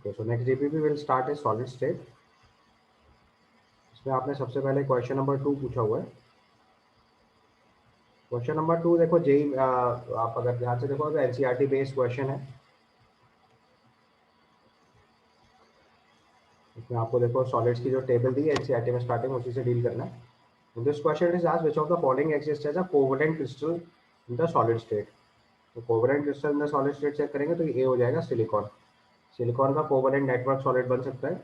Okay, so next DPP will start A solid state. इसमें आपने सबसे पहले क्वेश्चन नंबर 2 पूछा हुआ है। क्वेश्चन नंबर 2 देखो जेई, आप अगर ध्यान से देखो तो एनसीईआरटी बेस्ड क्वेश्चन है। इसमें आपको देखो सॉलिड्स की जो टेबल दी है एनसीईआरटी में स्टार्टिंग उसी से डील करना है। This question is asked which of the following exist as a covalent crystal in the solid state. तो covalent crystal in the solid state check करेंगे तो ये हो जाएगा सिलिकॉन। सिलिकॉन का कोवेलेंट नेटवर्क सॉलिड बन सकता है।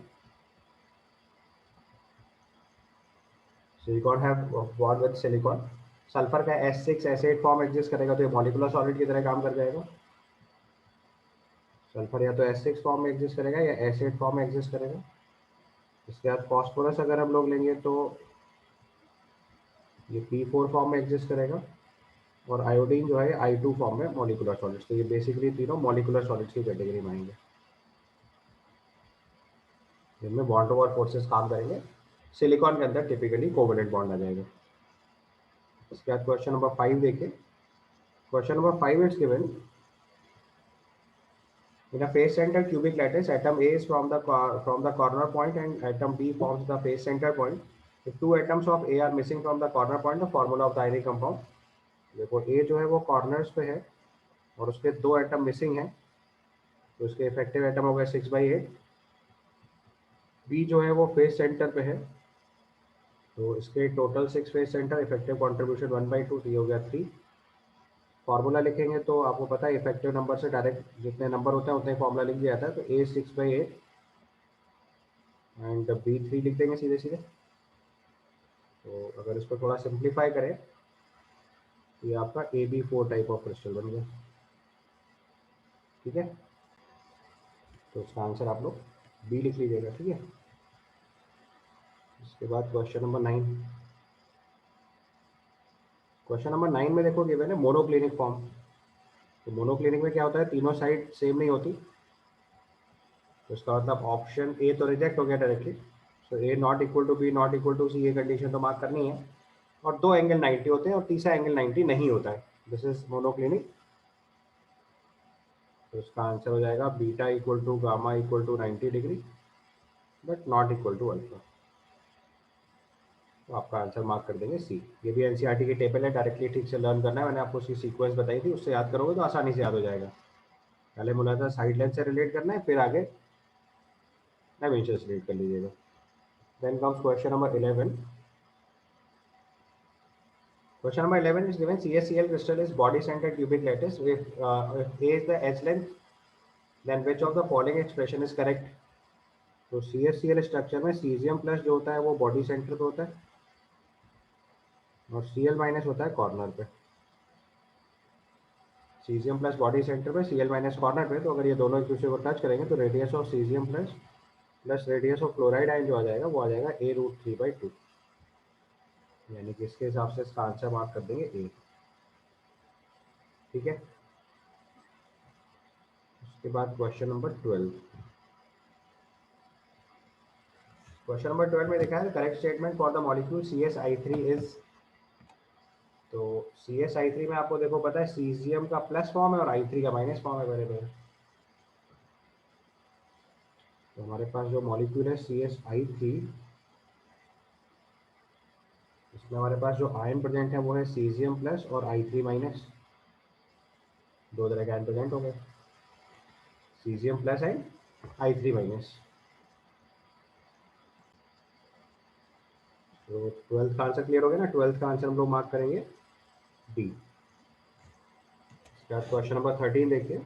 सिलिकॉन है बॉन्ड विद सिलिकॉन। सल्फर का S6S8 फॉर्म एग्जिस्ट करेगा तो ये मॉलिक्यूलर सॉलिड की तरह काम कर जाएगा। सल्फर या तो S6 फॉर्म में एग्जिस्ट करेगा या S8 फॉर्म में एग्जिस्ट करेगा। इसके बाद फॉस्फोरस अगर हम लोग लेंगे तो ये P4 फॉर्म में एग्जिस्ट करेगा। और आयोडीन जो है I2 फॉर्म में मॉलिक्यूलर सॉलिड्स। तो ये बेसिकली तीनों मॉलिक्यूलर सॉलिड्स की कैटेगरी में आएंगे, जिनमें बॉन्ड ओवर फोर्सेस काम करेंगे। सिलिकॉन के अंदर टिपिकली कोवेलेंट बॉन्ड आ जाएगा। इसके बाद क्वेश्चन नंबर 5 देखिए। Question number 5 is given in a face center cubic lattice, atom A is from the corner point and atom B forms the face center point. If two atoms of A are missing from the corner point, the formula of the ionic compound। देखो A जो है वो corners पे है और उसके दो atom missing हैं, तो उसके इफेक्टिव एटम हो गए 6/8। B जो है वो फेस सेंटर पे है, तो इसके total 6 face centre, effective contribution 1/2, तो ये हो गया 3। फार्मूला लिखेंगे तो आपको पता है इफेक्टिव नंबर से डायरेक्ट जितने नंबर होते हैं उतने फार्मूला लिख दिया जाता है। तो A 6/8 एंड B 3 लिख देंगे सीधे सीधे। तो अगर इसको थोड़ा सिंप्लीफाई करें तो ये आपका AB4 टाइप ऑफ क्रिस्टल बन गया। ठीक है, तो इसका आंसर आप लोग B लिख लीजिएगा। ठीक है, इसके बाद क्वेश्चन नंबर 9। क्वेश्चन नंबर 9 में देखो गिवन है मोनोक्लिनिक फॉर्म। तो मोनोक्लिनिक में क्या होता है, तीनों साइड सेम नहीं होती। तो इसका मतलब ऑप्शन ए तो रिजेक्ट हो गया directly. So A not equal to B not equal to C, ये कंडीशन तो मार्क करनी है। और दो एंगल 90 होते हैं और तीसरा एंगल 90 नहीं होता है। This is monoclinic. तो इसका आंसर हो जाएगा beta equal to gamma equal to 90 degree but not equal to alpha. तो आपका आंसर मार्क कर देंगे सी। ये भी एनसीईआरटी की टेबल है, डायरेक्टली ठीक से लर्न करना है। मैंने आपको उसकी सीक्वेंस बताई थी, उससे याद करोगे तो आसानी से याद हो जाएगा। पहले बोला था साइड लेंथ से रिलेट करना है, फिर आगे डायमेंशन से रिलेट कर लीजिएगा। Then comes question number 11। Question number 11 is given CaCl crystal is body centered cubic lattice. If A is the edge length, then which of the following expression is correct? तो CaCl structure में caesium plus जो होता है वो body centre पे होता है और Cl माइनस होता है कॉर्नर पे। सीजियम प्लस बॉडी सेंटर पे, Cl माइनस कॉर्नर पे। तो अगर ये दोनों एक दूसरे को टच करेंगे तो radius of caesium plus plus radius of chloride ion जो आ जाएगा वो आ जाएगा A√3/2। यानी कि इसके हिसाब से इसका आंसर मार्क कर देंगे ए। ठीक है, उसके बाद क्वेश्चन नंबर 12। क्वेश्चन नंबर 12 में देखा है correct statement for the molecule CsI3 is. तो CsI3 में आपको देखो पता है सीजियम का प्लस फॉर्म है और I3 का माइनस फॉर्म है मेरे पे। तो हमारे पास जो मॉलिक्यूल है CsI3, इसमें हमारे पास जो आयन प्रेजेंट है वो है सीजियम प्लस और I3 माइनस। दो तरह के आयन प्रेजेंट हो गए, caesium plus and I3 minus. तो 12th का आंसर क्लियर हो गया ना। 12th का आंसर हम लोग मार्क करेंगे डी। इसके बाद क्वेश्चन नंबर 13 देखिए।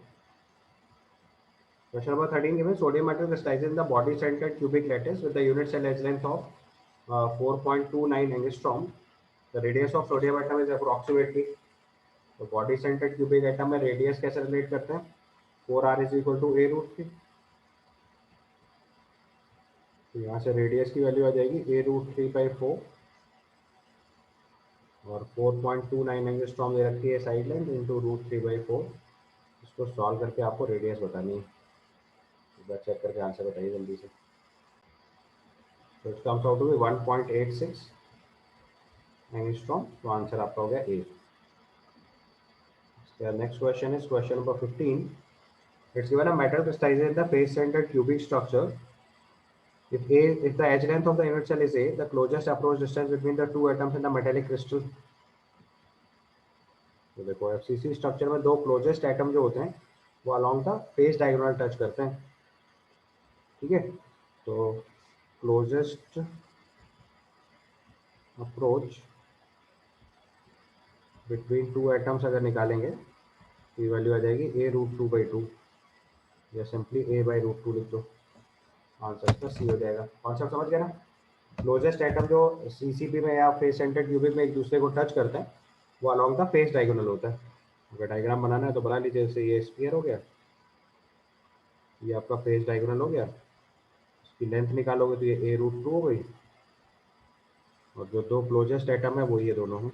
Question number 13 given sodium metal crystallizes in the body centered cubic lattice with the unit cell edge length of 4.29 angstrom. The radius of sodium atom is approximately। तो body centered cubic atom में radius कैसे relate करते हैं, 4r is equal to A√3। तो यहाँ से radius की value आ जाएगी A√3/4 और 4.29 एंगस्ट्रॉम दे रखी है साइड लेंथ इंटू √3/4। इसको सॉल्व करके आपको रेडियस बतानी है। एक बार चेक करके आंसर बताइए जल्दी से। तो it comes out to be 1.86 angstrom. तो आंसर आपका हो गया A. Next question is question number 15। It's given a metal crystallization in the face-centered cubic structure. If the edge length of the unit cell is a, the closest approach distance between the two atoms in the metallic crystal. तो देखो FCC structure में दो closest atom जो होते हैं वो along the face diagonal touch करते हैं, ठीक है। तो closest approach between two atoms अगर निकालेंगे तो ये वैल्यू आ जाएगी a√2/2 या सिंपली a/√2 लिख दो, आंसर इसका सी हो जाएगा। कॉन्सेप्ट समझ गए ना। क्लोजेस्ट एटम जो सीसीपी में या फेस सेंटर्ड क्यूबिक में एक दूसरे को टच करते हैं वो अलोंग द फेस डायगोनल होता है। अगर डायग्राम बनाना है तो बना लीजिए, जैसे ये स्फीयर हो गया, ये आपका फेस डायगोनल हो गया, इसकी लेंथ निकालोगे तो ये a√2 हो गई, और जो दो क्लोजेस्ट एटम है वो ये दोनों हैं।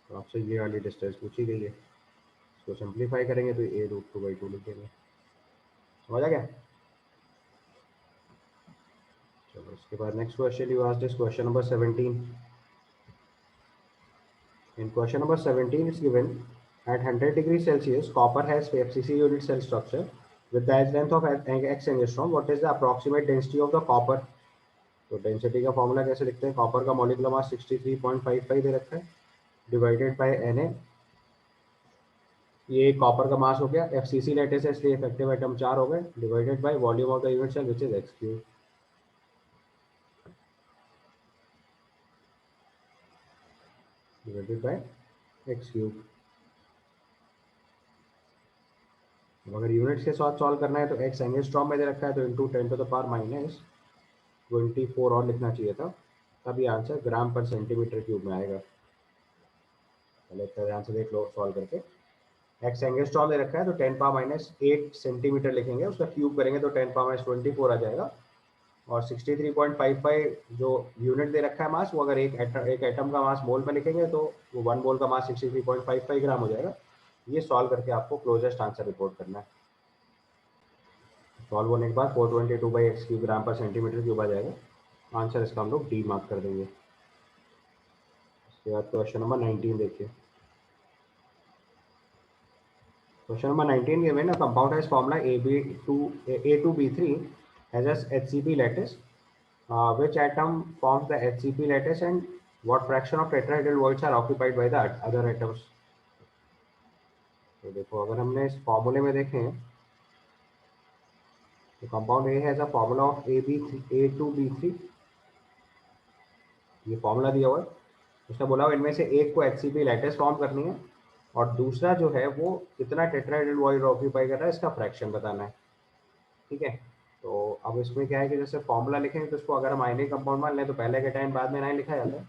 तो आपसे ये वाली डिस्टेंस पूछी गई है, इसको सिंप्लीफाई करेंगे तो a√2/2 लिख देंगे। समझ आ गया। चलो इसके बाद next question you asked is question number 17। In question number 17 is given at 100 degrees Celsius copper has FCC unit cell structure with the edge length of x angstrom. What is the approximate density of the copper? तो density का formula कैसे लिखते हैं, copper का molecular mass 63.55 दे रखा है divided by Na। ये copper का मास हो गया, एफसीसी लेटेस है इसलिए इफेक्टिव एटम 4 हो गए, divided by volume of the unit cell which is x³ divided by x³। अगर यूनिट्स के साथ सॉल्व करना है तो x एंगस्ट्रॉम में दे रखा है तो इंटू 10⁻⁻24 और लिखना चाहिए था, तब ये आंसर ग्राम पर सेंटीमीटर क्यूब में आएगा। पहले इतना ध्यान से देख लो सॉल्व करके। एक्स एंगस्ट्रॉम दे रखा है तो 10⁻⁸ सेंटीमीटर लिखेंगे, उसका क्यूब करेंगे तो 10⁻24 आ जाएगा। और 63.55 जो यूनिट दे रखा है मास, वो अगर एक एटम का मास मोल में लिखेंगे तो वो 1 मोल का मास 63.55 ग्राम हो जाएगा। ये सॉल्व करके आपको क्लोजेस्ट आंसर रिपोर्ट करना है। सॉल्व होने के बाद 422/x³ ग्राम पर सेंटीमीटर क्यूब आ जाएगा। आंसर इसका हम लोग डी मार्क कर देंगे। इसके बाद क्वेश्चन नंबर 19 देखिए। Question number 19 given a compound has formula A2B3 has a HCP lattice. Which atom forms the HCP lattice and what fraction of tetrahedral voids are occupied by the other atoms? तो देखो अगर हमने इस फॉर्मूले में देखें तो compound A has a formula of A2B3, ये फॉर्मूला दिया हुआ है। उसने बोला हुआ इनमें से एक को HCP लैटिस फॉर्म करनी है और दूसरा जो है वो कितना टेट्राहेड्रल वॉइड ऑक्यूपाई कर रहा है इसका फ्रैक्शन बताना है, ठीक है। तो अब इसमें क्या है कि जैसे फॉर्मूला लिखेंगे तो इसको अगर हम आयनिक कंपाउंड मान लें तो पहले के टाइम बाद में एनाइन लिखा जाता है।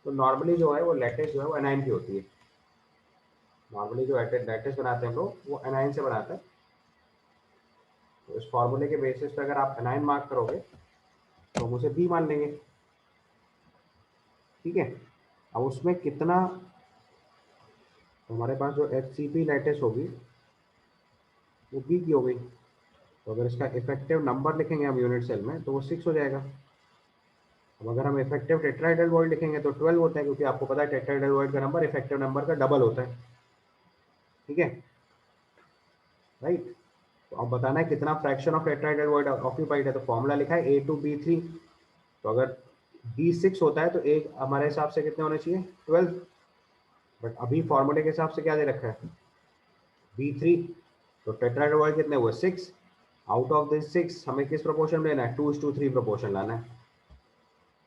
तो नॉर्मली जो है वो लैटिस जो है वो एनाइन की होती है। नॉर्मली जो लैटिस बनाते हैं हम लोग वो एनाइन से बनाते हैं। तो इस फॉर्मूले के बेसिस पे अगर आप एनाइन मार्क करोगे तो हम उसे बी मान लेंगे, ठीक है। अब उसमें कितना, तो हमारे पास जो HCP लैटिस होगी वो बी की हो गई। तो अगर इसका इफेक्टिव नंबर लिखेंगे हम यूनिट सेल में तो वो 6 हो जाएगा। अब अगर हम इफेक्टिव टेट्राहेड्रल वॉइड लिखेंगे तो 12 होता है, क्योंकि आपको पता है टेट्राहेड्रल वॉइड का नंबर इफेक्टिव नंबर का डबल होता है, ठीक है, राइट। तो अब बताना है कितना fraction of tetrahedral void occupied है। तो फॉर्मूला लिखा है A2B3, तो अगर B6 होता है तो एक हमारे हिसाब से कितने होने चाहिए 12, बट अभी फॉर्मूले के हिसाब से क्या दे रखा है B3, तो टेट्राहेड्रल वॉइड कितने हुए 6। आउट ऑफ दिस 6 हमें किस प्रोपोर्शन में लेना है 2:3 प्रोपोर्शन लाना है,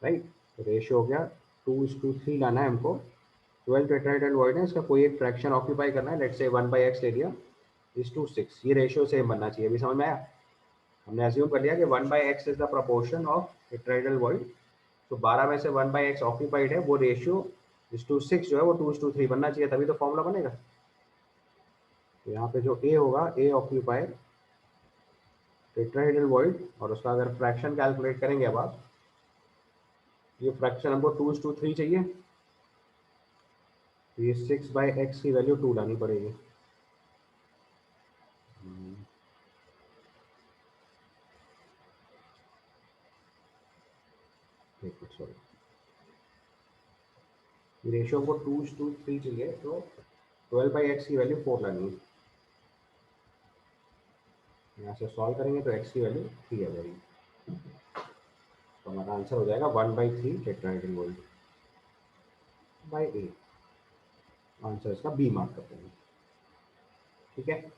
राइट। तो रेशियो हो गया 2:3 लाना है हमको। 12 टेट्राहेड्रल वॉइड है, इसका कोई एक फ्रैक्शन ऑक्यूपाई करना है, लेट्स से 1/x ले लिया, इज टू 6। ये रेशियो सेम बनना चाहिए। अभी समझ में आया। हमने अज्यूम कर लिया कि 1/x is the proportion of tetrahedral void. तो 12 में से 1/x ऑक्यूपाइड है, वो रेशियो इज टू 6 जो है वो 2:3 बनना चाहिए, तभी तो फॉर्मूला बनेगा। तो यहाँ पे जो A होगा A ऑक्यूपाई टेट्राहेड्रल वॉइड, और उसका अगर फ्रैक्शन कैलकुलेट करेंगे अब आप, ये फ्रैक्शन हमको 2:3 चाहिए, तो ये 6/x की वैल्यू 2 लानी पड़ेगी। सॉरी, रेशियो को 2:3 चाहिए, तो 12/x की वैल्यू 4 लानी है। यहाँ से सॉल्व करेंगे तो x की वैल्यू 3 आ जाएगी, तो हमारा आंसर हो जाएगा 1/3 tetrahedral gold by A. Answer इसका बी मार्क कर देंगे। ठीक है,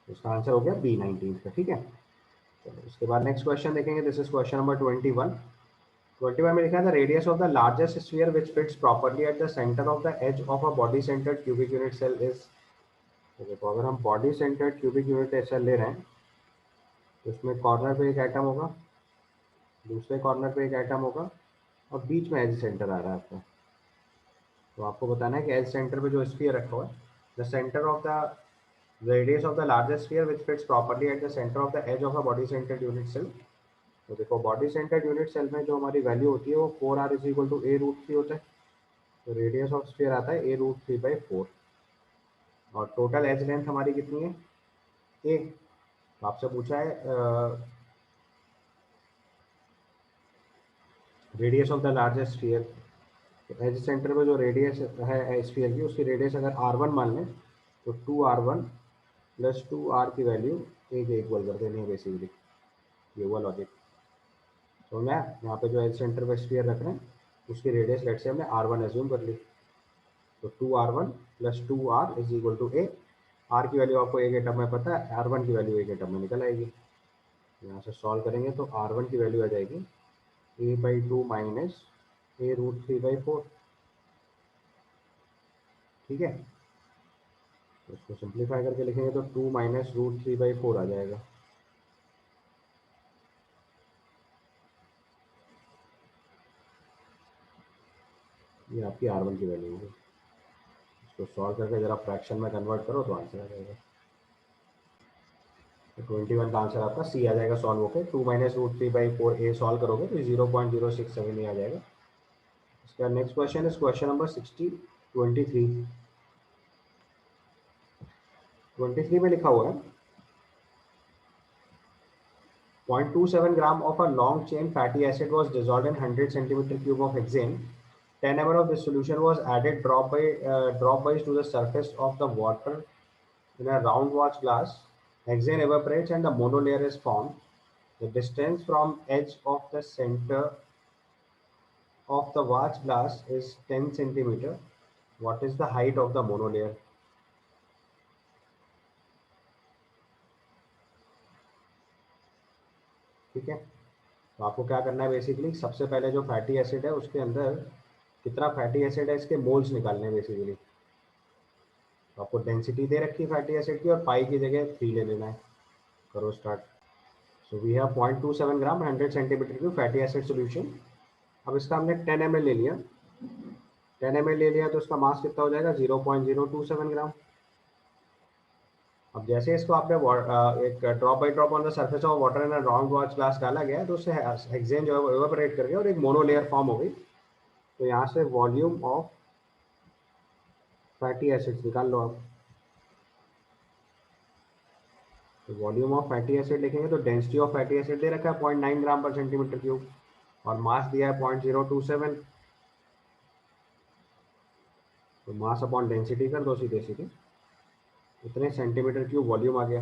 इसका आंसर हो गया B19 का। ठीक है, चलो इसके बाद नेक्स्ट क्वेश्चन देखेंगे। This is question number 21। 21 में लिखा है the radius of the largest sphere which fits properly at the centre of the edge of a body centred cubic unit cell is. तो देखो, अगर हम body centred cubic unit cell ले रहे हैं तो उसमें कॉर्नर पे एक एटम होगा, दूसरे कॉर्नर पे एक एटम होगा, और बीच में एज सेंटर आ रहा है आपका। तो आपको बताना है कि एज सेंटर पे जो स्फीयर रखा हुआ है, the centre of the radius of the largest sphere which fits properly at the centre of the edge of a body centred unit cell. तो देखो, बॉडी सेंटर्ड यूनिट सेल में जो हमारी वैल्यू होती है वो 4r is equal to a√3 होता है। तो रेडियस ऑफ स्फीयर आता है a√3/4, और टोटल एज लेंथ हमारी कितनी है, a। तो आपसे पूछा है radius of the largest sphere. Edge centre पे जो रेडियस है स्फीयर की, उसकी रेडियस अगर r1 मान लें तो 2r1 प्लस 2r की वैल्यू a के इक्वल कर देनी है बेसिकली। ये हुआ लॉजिक। तो मैं यहाँ पे जो एज सेंटर पे स्फीयर रख रहे हैं उसकी रेडियस लेट से हमने r1 एज्यूम कर ली। तो 2r1 plus 2r is equal to a। r की वैल्यू आपको एक टर्म में पता है, r1 की वैल्यू एक टर्म में निकल आएगी। यहाँ से सॉल्व करेंगे तो r1 की वैल्यू आ जाएगी a/2 माइनस a√3/4। ठीक है, तो इसको सिंप्लीफाई करके लिखेंगे तो 2 माइनस √3/4 आ जाएगा। ये आपकी r1 की वैल्यू होगी। इसको सॉल्व करके जरा फ्रैक्शन में कन्वर्ट करो तो आंसर आ जाएगा। तो 21 का आंसर आपका सी आ जाएगा सॉल्व होकर। 2 माइनस √3/4 ए सॉल्व करोगे तो 0.067 ही आ जाएगा। इसका next question is question number 23। 23 में लिखा हुआ है 0.27 gram of a long chain fatty acid was dissolved in 100 centimeter cube of hexane. 10 ml of this solution was added drop-wise to the surface of the water in a round watch glass. Hexane evaporates and the monolayer is formed. The distance from edge of the center of the watch glass is 10 centimeter. What is the height of the monolayer? ठीक है, तो आपको क्या करना है, basically सबसे पहले जो फैटी एसिड है उसके अंदर कितना फैटी एसिड है इसके मोल्स निकालने हैं बेसिकली। तो आपको डेंसिटी दे रखी है फैटी एसिड की, और पाई की जगह 3 ले लेना है। करो start. So we have 0.27 gram 100 centimetre cube fatty acid solution. अब इसका हमने 10 ml ले लिया। 10 ml ले लिया तो इसका मास कितना हो जाएगा, 0.027 ग्राम। अब जैसे इसको आपने एक drop by drop on the surface of water in a round watch glass डाला गया तो उससे हेक्सेन जो है एवापोरेट कर गया और एक मोनोलेयर फॉर्म हो गई। तो यहाँ से वॉल्यूम ऑफ फैटी एसिड्स निकाल लो आप। तो वॉल्यूम ऑफ फैटी एसिड लिखेंगे तो डेंसिटी ऑफ फैटी एसिड दे रखा है 0.9 ग्राम पर सेंटीमीटर क्यूब, और मास दिया है 0.027। तो मास अपॉन डेंसिटी कर दो सीधे सीधे, इतने सेंटीमीटर क्यूब वॉल्यूम आ गया।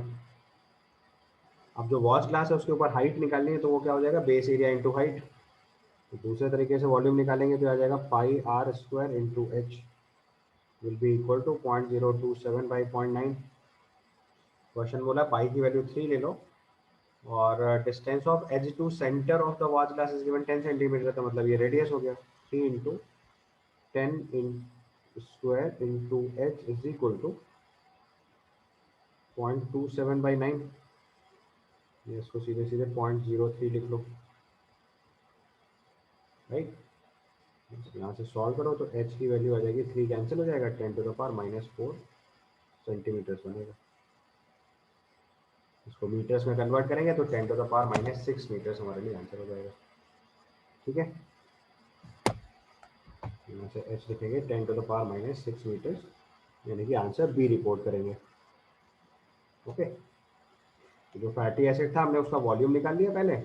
अब जो वॉच ग्लास है उसके ऊपर हाइट निकालनी है तो वो क्या हो जाएगा, बेस एरिया इंटू हाइट। तो दूसरे तरीके से वॉल्यूम निकालेंगे तो आ जाएगा pi R square into H will be equal to 0.027/0.9। Question बोला पाई की वैल्यू 3 ले लो, और distance of edge to centre of the watch glass is given 10 centimetre. का मतलब ये रेडियस हो गया 3 into 10 in square into H is equal to 0.27/9। ये इसको सीधे सीधे 0.03 लिख लो, राइट। यहाँ से सॉल्व करो तो एच की वैल्यू आ जाएगी 3 कैंसिल हो जाएगा, 10⁻⁻⁴ सेंटीमीटर बनेगा। इसको मीटर्स में कन्वर्ट करेंगे तो 10⁻⁻6 मीटर्स हमारे लिए आंसर हो जाएगा। ठीक है, यहाँ से एच लिखेंगे 10⁻⁻6 मीटर्स, यानी कि आंसर बी रिपोर्ट करेंगे। ओके, तो जो फैटी एसिड था हमने उसका वॉल्यूम निकाल लिया पहले,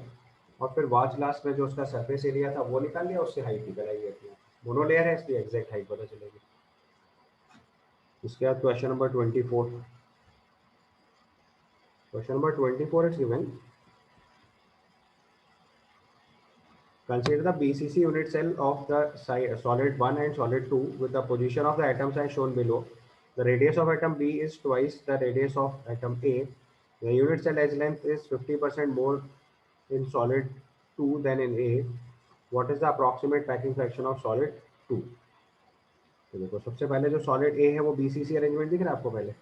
और फिर वॉच ग्लास में जो उसका सरफेस एरिया था वो निकाल लिया, उससे हाइट निकल आई है। मोनोलेयर है इसकी एग्जैक्ट हाइट पता चलेगी। इसके बाद question number 24। Question number 24 is given. Consider the BCC unit cell of the solid 1 and solid 2 with the position of the atoms as shown below. The radius of atom B is twice the radius of atom A. The unit cell edge length is 50% more in solid 2 than in A. What is the approximate packing fraction of solid 2? तो देखो सबसे पहले जो solid A है वो BCC arrangement दिख रहा है आपको पहले?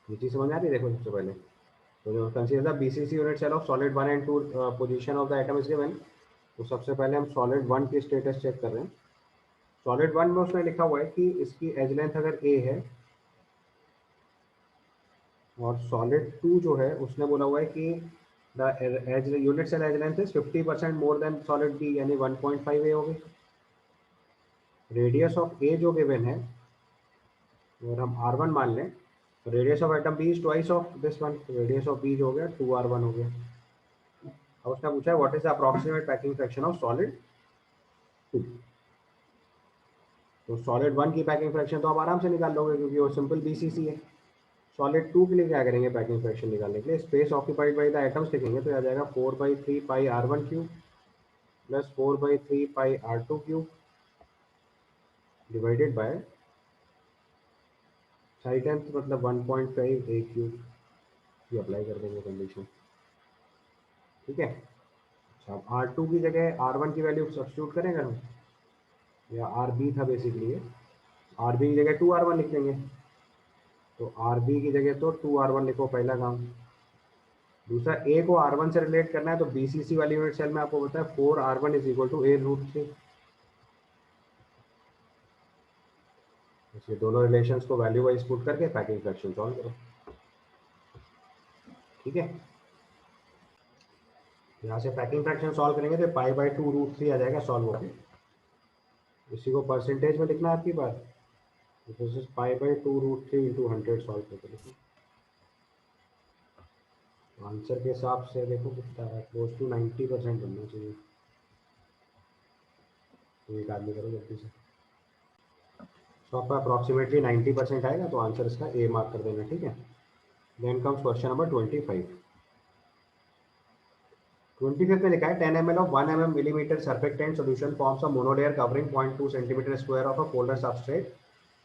ये चीज समझ आ रही है? देखो सबसे पहले तो जो consider the BCC unit cell of solid 1 and 2 position of the atom is given. तो सबसे पहले हम सॉलिड 1 की स्टेटस चेक कर रहे हैं। सॉलिड 1 में उसमें लिखा हुआ है कि इसकी एज लेंथ अगर ए है और सॉलिड 2 जो है उसने बोला हुआ है कि the edge unit cell edge length is 50% more than solid B, यानी 1.5 ए होगी। रेडियस ऑफ ए जो गिवन है अगर हम r1 मान लें तो radius of atom B is twice of this one, radius of B जो हो गया 2r1 हो गया। अब उसने पूछा है what is the approximate packing fraction of solid 2। तो सॉलिड 1 की पैकिंग फ्रैक्शन तो आप आराम से निकाल लोगे क्योंकि वो सिंपल बीसीसी है। सॉलिड 2 के लिए क्या करेंगे पैकिंग फ्रैक्शन निकालने के लिए? Space occupied by the atoms लिखेंगे तो आ जाएगा 4/3 पाई r1 cube plus 4/3 pi r2 cube divided by side tenth मतलब 1.5 a क्यूब। ये अप्लाई कर देंगे कंडीशन, ठीक है। अच्छा अब R2 की जगह R1 की वैल्यू सब्स्टिट्यूट करेंगे हम, या RB था बेसिकली, RB की जगह 2r1 लिख देंगे। तो RB की जगह तो 2r1 लिखो, पहला काम। दूसरा A को R1 से रिलेट करना है तो BCC वाली यूनिट सेल में आपको पता है 4r1 is equal to A√3। इसलिए दोनों रिलेशंस को वैल्यू वाइज पुट करके पैकिंग फ्रैक्शन सॉल्व करो, ठीक है। यहाँ से पैकिंग फ्रैक्शन सॉल्व करेंगे तो π/2√3 आ जाएगा सॉल्व होकर। इसी को परसेंटेज में लिखना है आपकी बात, दिस इज π/2√3 into 100 सॉल्व करके लिखो। आंसर के हिसाब से देखो कितना है, क्लोज टू 90% बनना चाहिए। तो एक आदमी करो जल्दी से। तो आपका अप्रॉक्सीमेटली 90% आएगा तो आंसर इसका ए मार्क कर देना, ठीक है। Then comes question number 25। 25 में लिखा है 10 ml of 1 mm millimeter surfactant solution forms a monolayer covering 0.2 centimeter square of a polar substrate.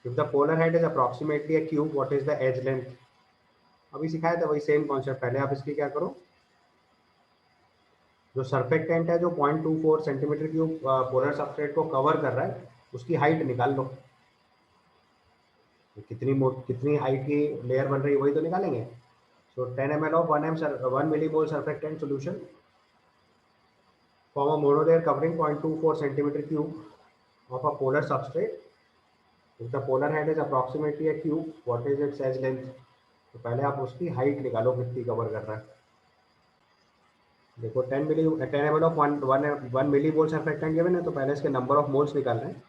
If the polar head is approximately a cube, what is the edge length? अभी सिखाया था वही same concept. पहले आप इसकी क्या करो, जो सर्फेक्टेंट है जो 0.24 सेंटीमीटर क्यूब पोलर सबस्ट्रेट को कवर कर रहा है उसकी हाइट निकाल लो। कितनी हाइट की लेयर बन रही है वही तो निकालेंगे। सो 10 ml of 1 millimole surfactant solution form a monolayer covering 0.24 centimeter cube of a polar substrate. If the polar head is approximately a cube, what is its edge length? तो पहले आप उसकी हाइट निकालो कितनी कवर कर रहा है। देखो 10 ml of 1 millimole surfactant given है तो पहले इसके नंबर ऑफ मोल्स निकाल रहे हैं।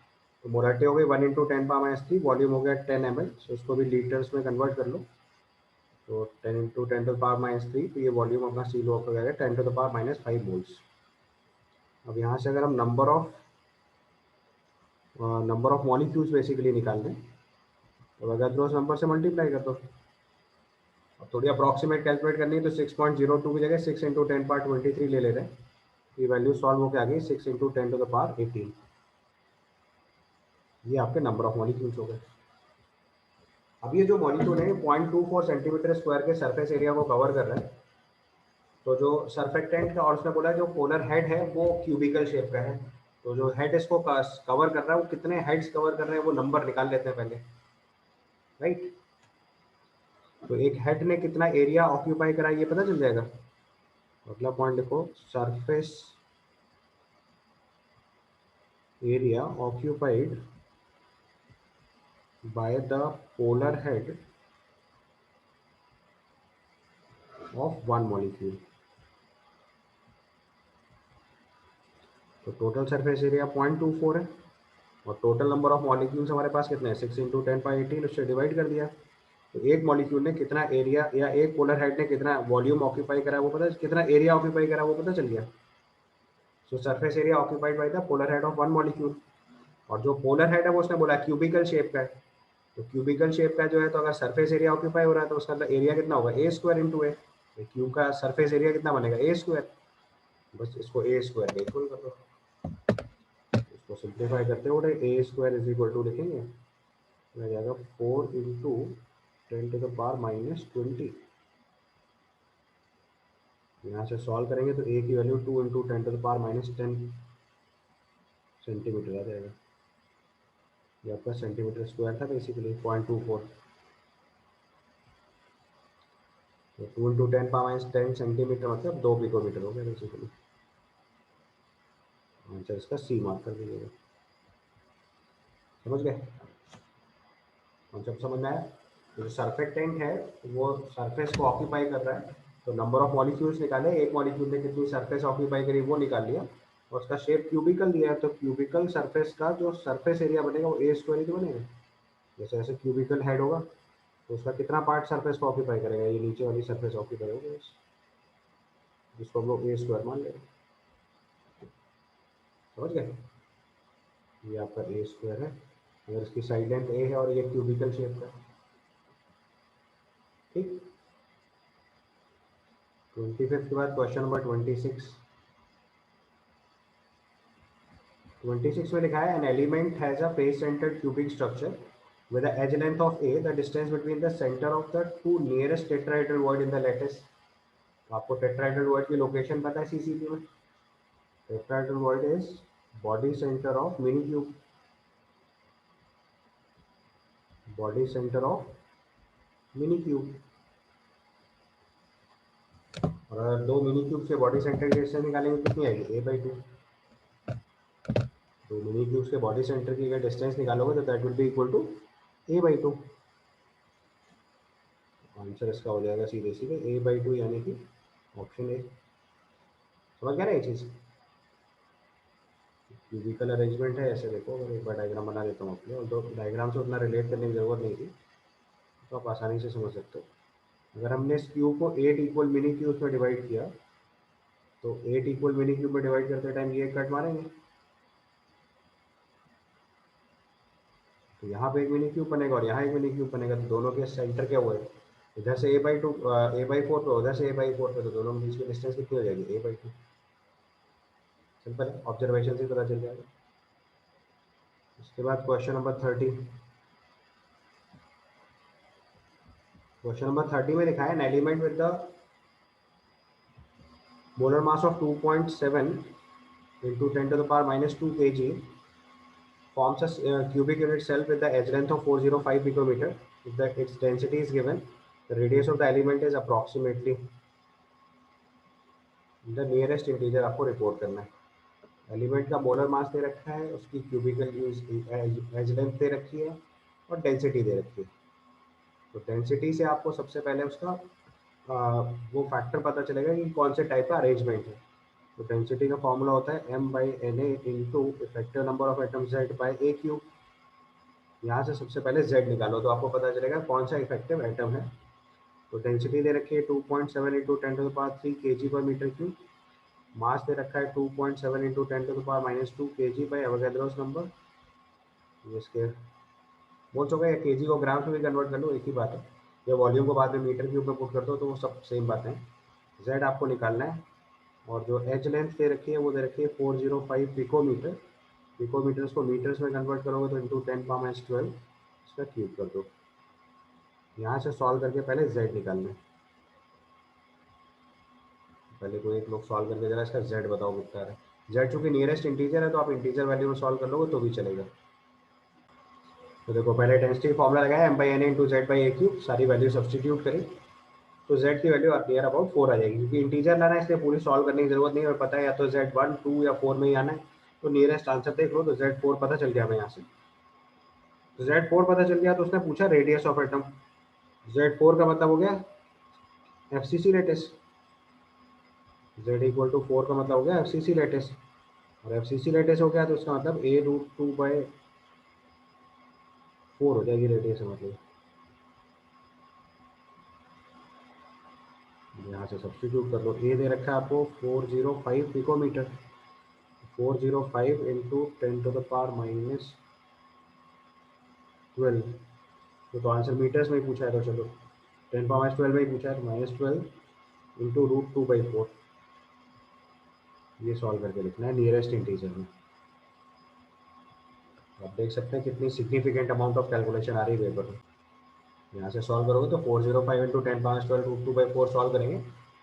तो मोलारिटी हो गई 1 × 10⁻³ वॉल्यूम हो गया 10 ml, सो इसको भी लीटर्स में कन्वर्ट कर लो। तो 10 × 10⁻³ तो ये वॉल्यूम अपना सी लो हो जाएगा 10⁻⁵ मोल्स। अब यहाँ से अगर हम नंबर ऑफ मॉलिक्यूल्स बेसिकली निकाल दें तो अगर तो उस नंबर से मल्टीप्लाई कर दो। अब थोड़ी अप्रॉक्सीमेट कैलकुलेट करनी है तो 6.02 की जगह 6 × 10⁻23 ले रहे हैं। ये वैल्यू सॉल्व होकर आ गई 6 × 10⁻18। ये आपके नंबर ऑफ मॉलिक्यूल्स हो गए। अब ये जो मॉलिक्यूल है 0.24 सेंटीमीटर स्क्वायर के सरफेस एरिया को कवर कर रहा है। तो जो सर्फेक्टेंट का, और उसने बोला जो पोलर हेड है वो क्यूबिकल शेप का है। तो जो हेड इसको कवर कर रहा है वो कितने हेड्स कवर कर रहे हैं वो नंबर निकाल लेते हैं पहले, राइट। तो एक हेड ने कितना एरिया ऑक्यूपाई करा ये पता चल जाएगा। अगला पॉइंट लिखो, surface area occupied by the polar head of one molecule। तो टोटल सरफेस एरिया 0.24 है और टोटल नंबर ऑफ मॉलिक्यूल्स हमारे पास कितने हैं 6 × 10⁻18, उससे डिवाइड कर दिया। तो एक मॉलिक्यूल ने कितना एरिया या एक पोलर हेड ने कितना वॉल्यूम ऑक्यूपाई करा वो पता, कितना एरिया ऑक्यूपाई करा वो पता चल गया। सो surface area occupied by the polar head of one molecule. और जो पोलर हेड है वो उसने बोला क्यूबिकल शेप का है। तो क्यूबिकल शेप का जो है, तो अगर सरफेस एरिया ऑक्यूपाई हो रहा है तो उसका एरिया कितना होगा, ए स्क्वायर इंटू ए। क्यूब का सरफेस एरिया कितना बनेगा, ए स्क्वायर। बस इसको ए स्क्वायर में इक्वल कर दो, इसको सिंप्लीफाई करते हुए ए स्क्वायर इज इक्वल टू लिखेंगे, हो जाएगा 4 इंटू 10⁻⁻20। यहाँ से सॉल्व करेंगे तो ए की वैल्यू 2 इंटू 10⁻−10 सेंटीमीटर आ जाएगा। ये आपका सेंटीमीटर स्क्वायर था बेसिकली 0.24। तो 2 इंटू 10⁻10 सेंटीमीटर मतलब 2 पिकोमीटर हो गया बेसिकली। आंसर इसका सी मार्क कर दीजिएगा। समझ गए, कॉन्सेप्ट समझ में आया। तो जो सरफेक्टेंट है वो सरफेस को ऑक्यूपाई कर रहा है, तो नंबर ऑफ मॉलिक्यूल्स निकाले, एक मॉलिक्यूल ने कितनी सरफेस ऑक्यूपाई करी वो निकाल लिया, और उसका शेप क्यूबिकल दिया है, तो क्यूबिकल सरफेस का जो सरफेस एरिया बनेगा वो ए स्क्वायर ही तो बनेगा। जैसे जैसे क्यूबिकल हेड होगा तो उसका कितना पार्ट सरफेस को ऑक्यूपाई करेगा, ये नीचे वाली सरफेस ऑक्यूपाई होगी, जिसको हम लोग ए स्क्वायर मान लेंगे। समझ गए, ये आपका ए स्क्वायर है, अगर इसकी साइड लेंथ ए है और ये क्यूबिकल शेप का। ठीक, 25 के बाद क्वेश्चन नंबर 26। 26 में लिखा है an element has a face centred cubic structure with the edge length of a, the distance between the center of the two nearest tetrahedral void in the lattice। तो आपको tetrahedral void की location पता है CCP में। Tetrahedral void is body centre of mini cube, body centre of mini cube. और अगर दो mini cube से बॉडी सेंटर की डिस्टेंस निकालेंगे कितनी आएगी, a/2। तो मिनी क्यूब के बॉडी सेंटर की अगर डिस्टेंस निकालोगे तो that will be equal to a/2। Answer इसका हो जाएगा सीधे सीधे a/2, यानी कि ऑप्शन ए। समझ गया ना ये चीज़। क्यूबिकल अरेंजमेंट है ऐसे, देखो अगर एक बार डायग्राम बना देता हूँ अपने, और दो डायग्राम से उतना रिलेट करने की ज़रूरत नहीं थी, तो आप आसानी से समझ सकते हो। अगर हमने इस क्यूब को 8 इक्वल मिनी क्यूब में डिवाइड किया, तो 8 इक्वल मिनी क्यूब में डिवाइड करते टाइम ये कट मारेंगे, तो यहाँ पे एक मिनी क्यूब बनेगा और यहाँ एक मिनी क्यूब बनेगा, तो दोनों के सेंटर क्या हुआ है, इधर से a/4 पे, उधर से a/4 पे, तो दोनों के बीच की डिस्टेंस कितनी हो जाएगी, a/2। सिंपल है, ऑब्जर्वेशन से पता चल जाएगा। उसके बाद क्वेश्चन नंबर 30। क्वेश्चन नंबर 30 में लिखा है an element with the molar mass of 2.7 into 10⁻⁻2 kg forms a cubic unit cell with the edge length of 405 picometer. If that its density is given, the radius of the element is approximately the nearest integer आपको report करना है। Element का molar mass दे रखा है, उसकी cubicle as length दे रखी है, और डेंसिटी दे रखी है। तो डेंसिटी से आपको सबसे पहले उसका वो फैक्टर पता चलेगा कि कौन से टाइप का अरेंजमेंट है। तो डेंसिटी का फॉर्मूला होता है m/na into effective number of atom z/a³। यहाँ से सबसे पहले z निकालो तो आपको पता चलेगा कौन सा इफेक्टिव एटम है। तो डेंसिटी दे रखी है 2.7 इंटू 10⁻³ kg पर मीटर क्यूब। मास दे रखा है 2.7 into 10⁻⁻2 kg by Avogadro's number. इसके बोल चुका है, केजी को ग्राम में भी कन्वर्ट कर लो, एक ही बात है। या वॉल्यूम को बाद में मीटर क्यूब में पुट कर दो तो वो सब सेम बात है। z आपको निकालना है, और जो एज लेंथ दे रखी है वो दे रखी है 405 पिकोमीटर। पिकोमीटर्स को मीटर्स में कन्वर्ट करोगे तो इंटू 10⁻12 इसका क्यूब कर दो। यहाँ से सॉल्व करके पहले z निकालना है। पहले कोई एक लोग सॉल्व करके जरा इसका z बताओ कितना है। z चूंकि नियरेस्ट इंटीजर है तो आप इंटीजर वैल्यू में सॉल्व कर लोगे तो भी चलेगा। तो देखो पहले डेंसिटी फॉर्मूला लगाया m/na इंटू z/a³, सारी वैल्यू सब्सटीट्यूट करी, तो z की वैल्यू नियर अबाउट 4 आ जाएगी। क्योंकि इंटीजर लाना है इसलिए पूरी सॉल्व करने की जरूरत नहीं है, और पता है या तो z1, 2 या 4 में ही आना है। तो नियरेस्ट आंसर देख लो, तो z4 पता चल गया हमें यहाँ से। तो z4 पता चल गया, तो उसने पूछा रेडियस ऑफ एटम। z4 का मतलब हो गया FCC lattice. z equal to 4 का मतलब हो गया FCC लेटेस, और FCC लेटेस हो गया तो उसका मतलब a√2/4 हो जाएगी रेडियस मतलब। यहाँ से सब्सटीट्यूट कर लो, ए दे रखा है आपको 405 पिकोमीटर। 405 इंटू 10⁻⁻12 तो आंसर मीटर्स में ही पूछा है, तो चलो 10⁻12 में ही पूछा है, -12 इंटू √2/4 ये सॉल्व करके लिखना है नियरेस्ट इंटीजर में। आप देख सकते हैं कितनी सिग्निफिकेंट अमाउंट ऑफ कैलकुलेशन आ रही है पेपर में। यहाँ से सॉल्व करोगे तो 405 इंटू 10⁻12 √2/4 सॉल्व करेंगे,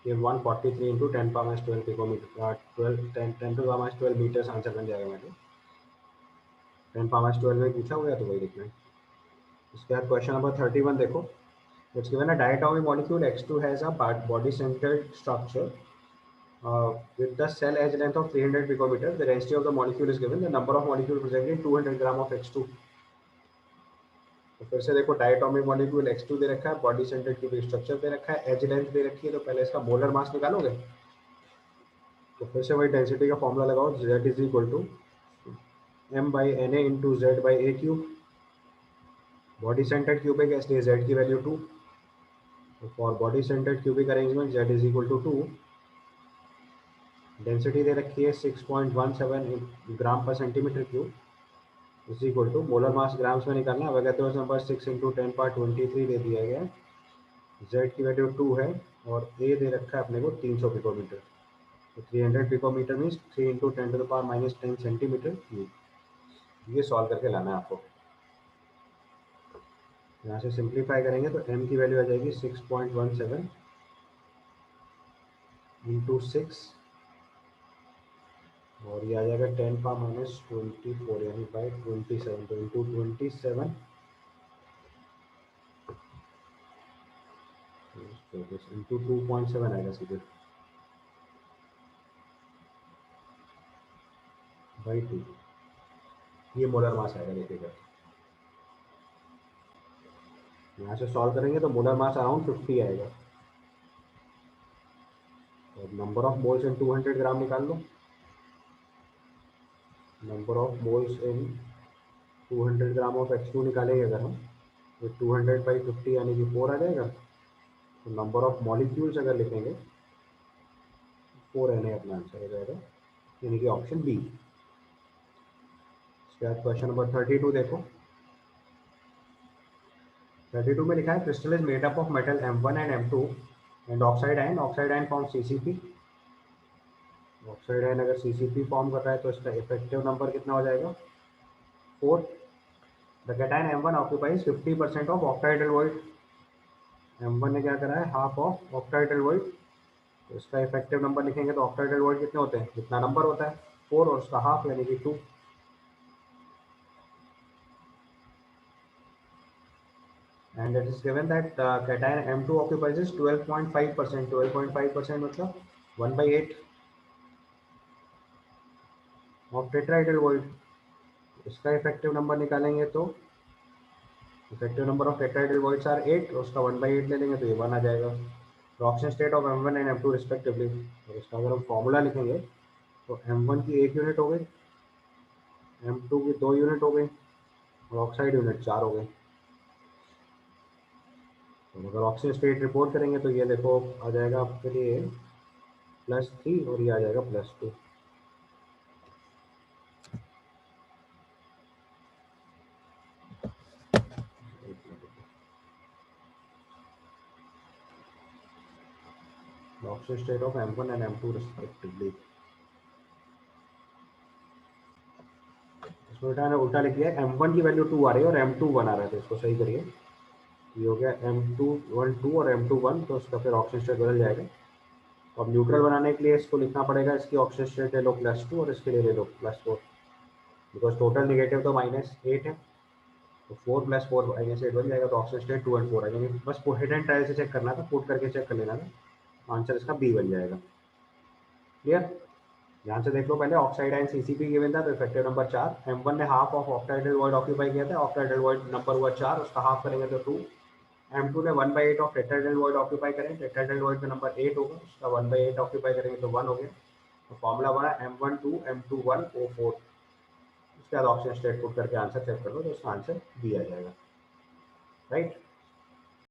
ये 143 इंटू 10⁻12 पिकोमीटर 10⁻12 मीटर्स आंसर बन जाएगा मेरे। 10⁻12 में पूछा हुआ है तो वही लिखना है। इसके बाद क्वेश्चन नंबर 31 देखो। It's given a diatomic molecule X2 has a body centred structure with the cell edge length of 300 picometer. The density of the molecule is given. The number of molecule present in 200 gram of H2. तो फिर से देखो diatomic molecule X2 दे रखा है, body centred cubic structure दे रखा है, as length दे रखी है, तो पहले इसका मोलर मास निकालोगे। तो फिर से वही डेंसिटी का फॉर्मूला लगाओ, Z is equal to m/na into Z/a³। Body centred cubic है इसलिए Z की वैल्यू 2। तो for body centred cubic arrangement Z is equal to 2। Density दे रखी है 6.17 ग्राम पर centimetre cube is equal to molar mass grams में निकालना है। अवेगात्रोस नंबर 6 इंटू 10⁻23 दे दिया गया है। Z की वैल्यू 2 है और A दे रखा है अपने को 300 पिकोमीटर। तो 300 picometre means 3 into 10⁻−10 centimetre cube. ये सॉल्व करके लाना है आपको। यहाँ से सिंप्लीफाई करेंगे तो M की वैल्यू आ जाएगी 6.17 इंटू 6 और ये आ जाएगा 10⁻24 यानी बाई 27। तो इंटू 27 इंटू 2.7 आएगा सीधे बाई 2। ये मोलर मास आएगा देखिएगा। यहाँ से सॉल्व करेंगे तो मोलर मास अराउंड 50 आएगा। और number of moles in 200 gram निकाल लो। Number of moles in 200 gram of H2 निकालेंगे अगर हम तो 200/50 यानी कि 4 आ जाएगा। तो नंबर ऑफ मॉलिक्यूल्स अगर लिखेंगे 4 Na अपना आंसर हो जाएगा, यानी कि ऑप्शन बी। इसके बाद क्वेश्चन नंबर 32 देखो। 32 में लिखा है crystal is made up of metal M1 and M2 and oxide ion. Oxide ion form CCP। Oxide ion अगर CCP फॉर्म कर रहा है तो इसका इफेक्टिव नंबर कितना हो जाएगा 4। The cation M1 occupies 50% of ऑक्टाइडल void. M1 ने क्या करा है हाफ ऑफ ऑक्टाइडल वॉइड। तो इसका इफेक्टिव नंबर लिखेंगे तो ऑक्टाइडल वॉइड कितने होते हैं, जितना नंबर होता है 4 और उसका हाफ यानी कि 2। and it is given that cation M2 occupies 12.5%। 12.5% मतलब 1/8 ऑफ टेट्राहेड्रल वॉइड। इसका इफेक्टिव नंबर निकालेंगे तो effective number of tetrahedral voids are 8 और उसका 1/8 ले लेंगे तो ये 1 आ जाएगा। तो oxygen state of M1 and M2 respectively. और इसका अगर हम फॉर्मूला लिखेंगे तो M1 की 1 यूनिट हो गई, M2 की 2 यूनिट हो गई और ऑक्साइड यूनिट 4 हो गई। तो अगर ऑक्सीजन स्टेट रिपोर्ट करेंगे तो ये देखो आ जाएगा आपके लिए +3 और ये आ जाएगा +2। Oxygen state of M1 and M2 respectively. इसमें मैंने उल्टा लिख दिया है, M1 की वैल्यू 2 आ रही है और M2 1 आ रहा है, तो इसको सही करिए। ये हो गया M2 1 2 और M2 1, तो इसका फिर ऑक्सीजन स्टेट बदल जाएगा। तो अब न्यूट्रल बनाने के लिए इसको लिखना पड़ेगा, इसकी ऑक्सीजन स्टेट ले लो +2 और इसके लिए ले लो +4, बिकॉज टोटल निगेटिव तो -8 है। तो 4 + 4 -8 बन जाएगा। तो ऑक्सीजन स्टेट 2 और 4 आ जाएंगे। बस हिट एंड ट्रायल से चेक करना था, पुट करके चेक कर लेना था। आंसर इसका बी बन जाएगा। क्लियर। ध्यान से देख लो, पहले ऑक्साइड आयन CCP गिवन था तो इफेक्टिव नंबर 4। M1 ने हाफ ऑफ ऑक्टाइडल वॉइड ऑक्यूपाई किया था, ऑक्टाइडल वॉइड नंबर हुआ 4, उसका हाफ करेंगे तो 2। M2 ने 1/8 ऑफ टेट्राहेड्रल वॉइड ऑक्यूपाई करें, टेट्राहेड्रल वॉइड का नंबर 8 होगा, उसका 1/8 ऑक्यूपाई करेंगे तो 1 हो गया। तो फॉर्मूला बना M1 2 M2 1 O4। उसके बाद ऑक्सीजन स्टेट पुट करके आंसर चेक कर लो तो उसका आंसर बी आ जाएगा। राइट।